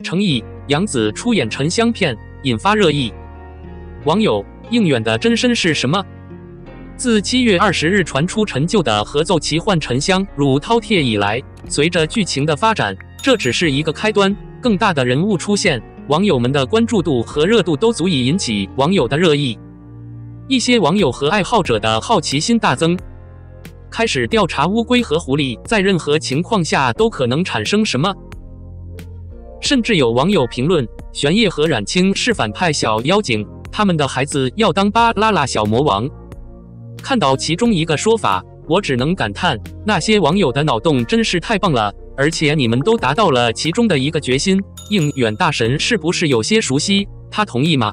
程毅、杨紫出演沉香片，引发热议。网友：应远的真身是什么？自7月20日传出陈旧的合奏奇幻沉香如饕餮以来，随着剧情的发展，这只是一个开端，更大的人物出现，网友们的关注度和热度都足以引起网友的热议。一些网友和爱好者的好奇心大增，开始调查乌龟和狐狸在任何情况下都可能产生什么。甚至有网友评论，玄烨和冉青是反派小妖精，他们的孩子要当巴啦啦小魔王。看到其中一个说法，我只能感叹，那些网友的脑洞真是太棒了，而且你们都达到了其中的一个决心。应远大神是不是有些熟悉？他同意吗？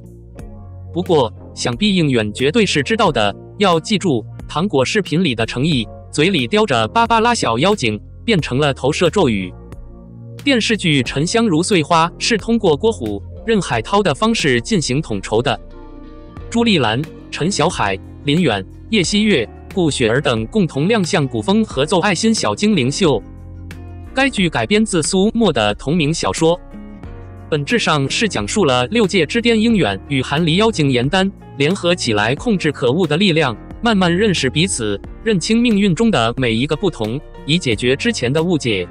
不过想必应远绝对是知道的。要记住，糖果视频里的程毅嘴里叼着芭芭拉小妖精，变成了投射咒语。电视剧《沉香如碎花》是通过郭虎、任海涛的方式进行统筹的，朱丽兰、陈小海、林远、叶希月、顾雪儿等共同亮相古风合奏《爱心小精灵秀》。该剧改编自苏沫的同名小说，本质上是讲述了6界之巅应远与寒离妖精颜丹联合起来控制可恶的力量，慢慢认识彼此，认清命运中的每一个不同，以解决之前的误解。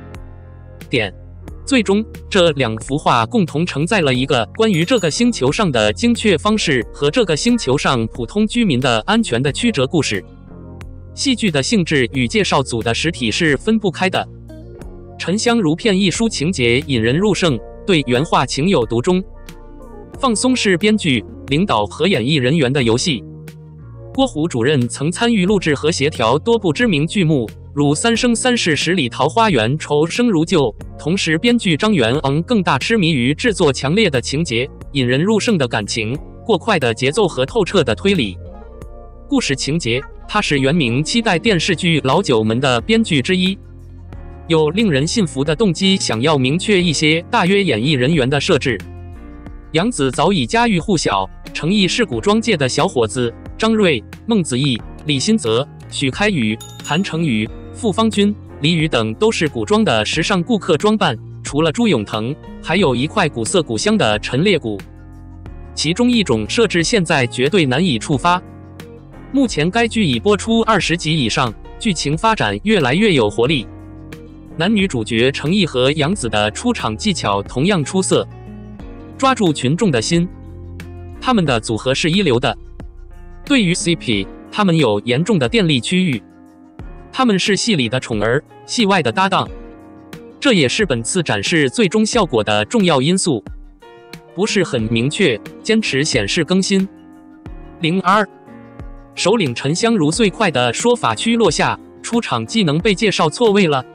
最终，这2幅画共同承载了一个关于这个星球上的精确方式和这个星球上普通居民的安全的曲折故事。戏剧的性质与介绍组的实体是分不开的。沉香如片一书情节引人入胜，对原画情有独钟。放松是编剧、领导和演艺人员的游戏。郭虎主任曾参与录制和协调多部知名剧目，如《三生三世十里桃花源》《仇生如旧》，同时编剧张元昂更大痴迷于制作强烈的情节、引人入胜的感情、过快的节奏和透彻的推理。故事情节，他是原名期待电视剧老九门的编剧之一，有令人信服的动机，想要明确一些大约演艺人员的设置。杨紫早已家喻户晓，程毅是古装界的小伙子，张睿、孟子义、李新泽、许开宇、韩成宇、傅方军、李宇等都是古装的时尚顾客装扮，除了朱永腾，还有一块古色古香的陈列鼓。其中一种设置现在绝对难以触发。目前该剧已播出20集以上，剧情发展越来越有活力。男女主角程毅和杨紫的出场技巧同样出色，抓住群众的心。他们的组合是一流的。对于 CP， 他们有严重的电力区域。他们是戏里的宠儿，戏外的搭档。这也是本次展示最终效果的重要因素。不是很明确，坚持显示更新。02首领沉香如碎块的说法区落下，出场技能被介绍错位了。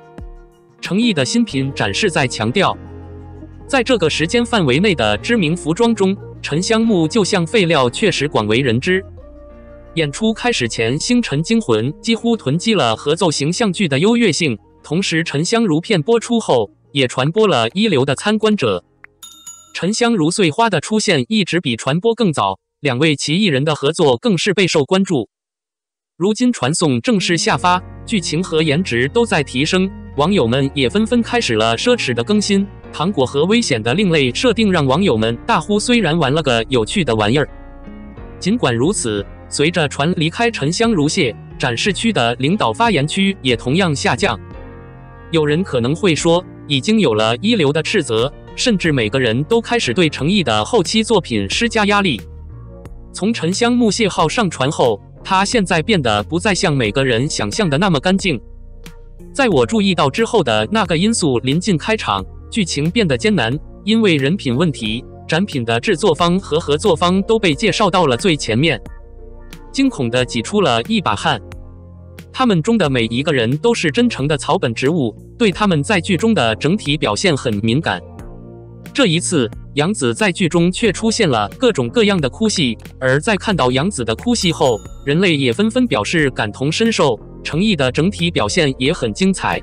程毅的新品展示在强调，在这个时间范围内的知名服装中，沉香木就像废料确实广为人知。演出开始前，星辰惊魂几乎囤积了合奏形象剧的优越性，同时沉香如片播出后，也传播了一流的参观者。沉香如碎花的出现一直比传播更早，2位奇艺人的合作更是备受关注。如今传送正式下发，剧情和颜值都在提升，网友们也纷纷开始了奢侈的更新。糖果和危险的另类设定让网友们大呼虽然玩了个有趣的玩意儿。尽管如此，随着船离开沉香如屑，展示区的领导发言区也同样下降。有人可能会说，已经有了一流的斥责，甚至每个人都开始对程毅的后期作品施加压力。从沉香木屑号上传后，他现在变得不再像每个人想象的那么干净。在我注意到之后的那个因素临近开场，剧情变得艰难，因为人品问题，展品的制作方和合作方都被介绍到了最前面。惊恐地挤出了一把汗。他们中的每一个人都是真诚的草本植物，对他们在剧中的整体表现很敏感。这一次，杨紫在剧中却出现了各种各样的哭戏，而在看到杨紫的哭戏后，人类也纷纷表示感同身受。程毅的整体表现也很精彩。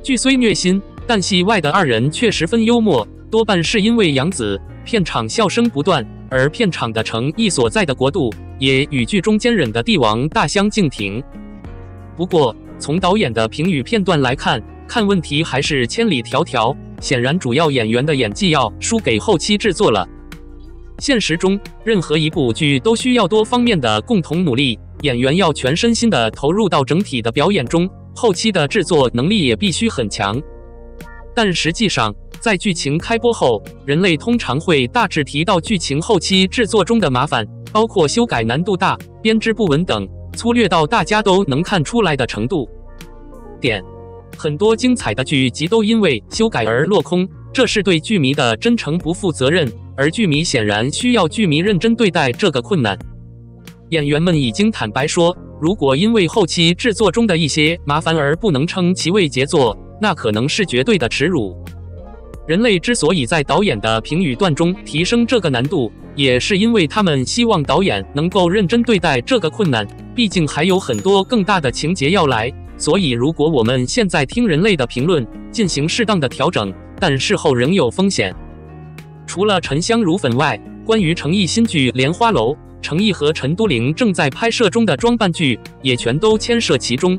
剧虽虐心，但戏外的2人却十分幽默，多半是因为杨紫，片场笑声不断，而片场的程毅所在的国度也与剧中坚忍的帝王大相径庭。不过，从导演的评语片段来看，看问题还是千里迢迢。显然主要演员的演技要输给后期制作了。现实中，任何一部剧都需要多方面的共同努力，演员要全身心的投入到整体的表演中，后期的制作能力也必须很强。但实际上，在剧情开播后，人类通常会大致提到剧情后期制作中的麻烦，包括修改难度大、编织不稳等，粗略到大家都能看出来的程度。很多精彩的剧集都因为修改而落空，这是对剧迷的真诚不负责任，而剧迷显然需要剧迷认真对待这个困难。演员们已经坦白说，如果因为后期制作中的一些麻烦而不能称其为杰作，那可能是绝对的耻辱。人类之所以在导演的评语段中提升这个难度，也是因为他们希望导演能够认真对待这个困难，毕竟还有很多更大的情节要来。所以如果我们现在听人类的评论，进行适当的调整，但事后仍有风险。除了沉香如粉外，关于程毅新剧《莲花楼》，程毅和陈都灵正在拍摄中的装扮剧也全都牵涉其中。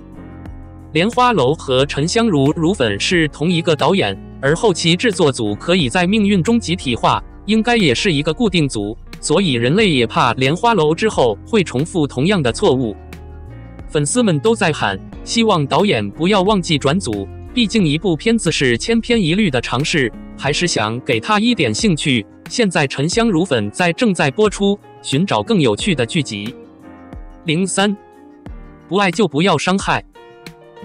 莲花楼和沉香如粉是同一个导演，而后期制作组可以在命运中集体化，应该也是一个固定组，所以人类也怕莲花楼之后会重复同样的错误。粉丝们都在喊，希望导演不要忘记转组，毕竟一部片子是千篇一律的尝试，还是想给他一点兴趣。现在沉香如粉正在播出，寻找更有趣的剧集。03，不爱就不要伤害。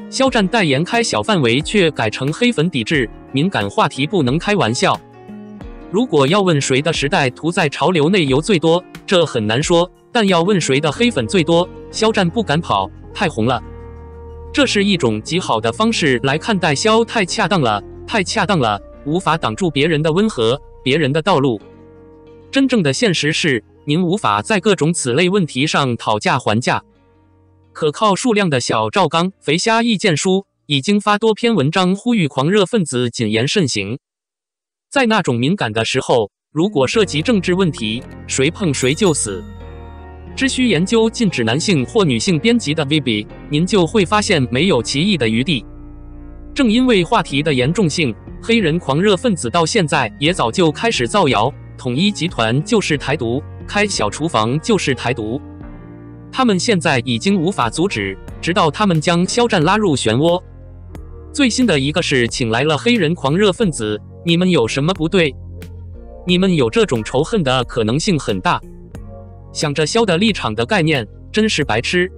肖战代言开小范围，却改成黑粉抵制，敏感话题不能开玩笑。如果要问谁的时代图在潮流内游最多，这很难说，但要问谁的黑粉最多，肖战不敢跑，太红了。这是一种极好的方式来看待肖，太恰当了，太恰当了，无法挡住别人的温和，别人的道路。真正的现实是，您无法在各种此类问题上讨价还价。可靠数量的小赵刚、肥虾意见书已经发多篇文章呼吁狂热分子谨言慎行。在那种敏感的时候，如果涉及政治问题，谁碰谁就死。只需研究禁止男性或女性编辑的 VB， 您就会发现没有歧义的余地。正因为话题的严重性，黑人狂热分子到现在也早就开始造谣，统一集团就是台独，开小厨房就是台独。他们现在已经无法阻止，直到他们将肖战拉入漩涡。最新的一个是请来了黑人狂热分子，你们有什么不对？你们有这种仇恨的可能性很大。想着肖的立场的概念，真是白痴。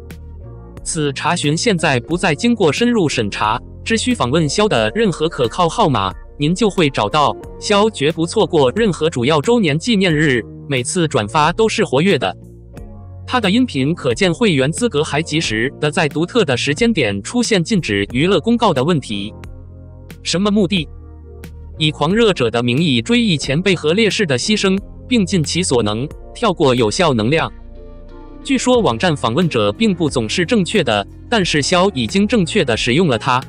此查询现在不再经过深入审查，只需访问肖的任何可靠号码，您就会找到。肖绝不错过任何主要周年纪念日，每次转发都是活跃的。他的音频可见会员资格还及时的在独特的时间点出现禁止娱乐公告的问题。什么目的？以狂热者的名义追忆前辈和烈士的牺牲，并尽其所能跳过有效能量。据说网站访问者并不总是正确的，但是肖已经正确的使用了它。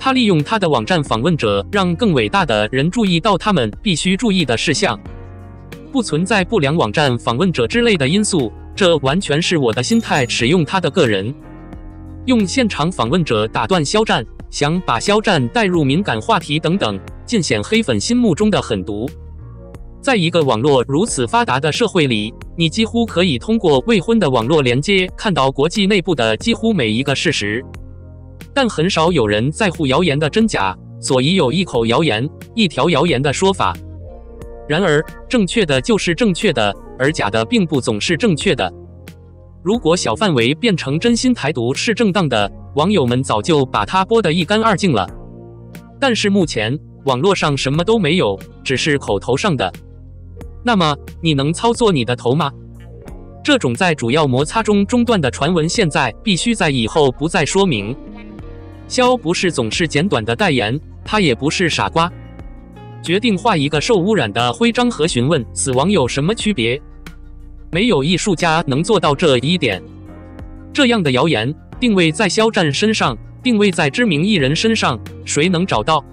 他利用他的网站访问者，让更伟大的人注意到他们必须注意的事项。不存在不良网站访问者之类的因素，这完全是我的心态使用他的个人。用现场访问者打断肖战，想把肖战带入敏感话题等等，尽显黑粉心目中的狠毒。在一个网络如此发达的社会里，你几乎可以通过未婚的网络连接看到国际内部的几乎每一个事实。但很少有人在乎谣言的真假，所以有一口谣言，一条谣言的说法。然而，正确的就是正确的，而假的并不总是正确的。如果小范围变成真心台独是正当的，网友们早就把它播得一干二净了。但是目前，网络上什么都没有，只是口头上的。那么，你能操作你的头吗？这种在主要摩擦中中断的传闻，现在必须在以后不再说明。肖不是总是简短的代言，他也不是傻瓜。决定画一个受污染的徽章和询问死亡有什么区别？没有艺术家能做到这一点。这样的谣言定位在肖战身上，定位在知名艺人身上，谁能找到？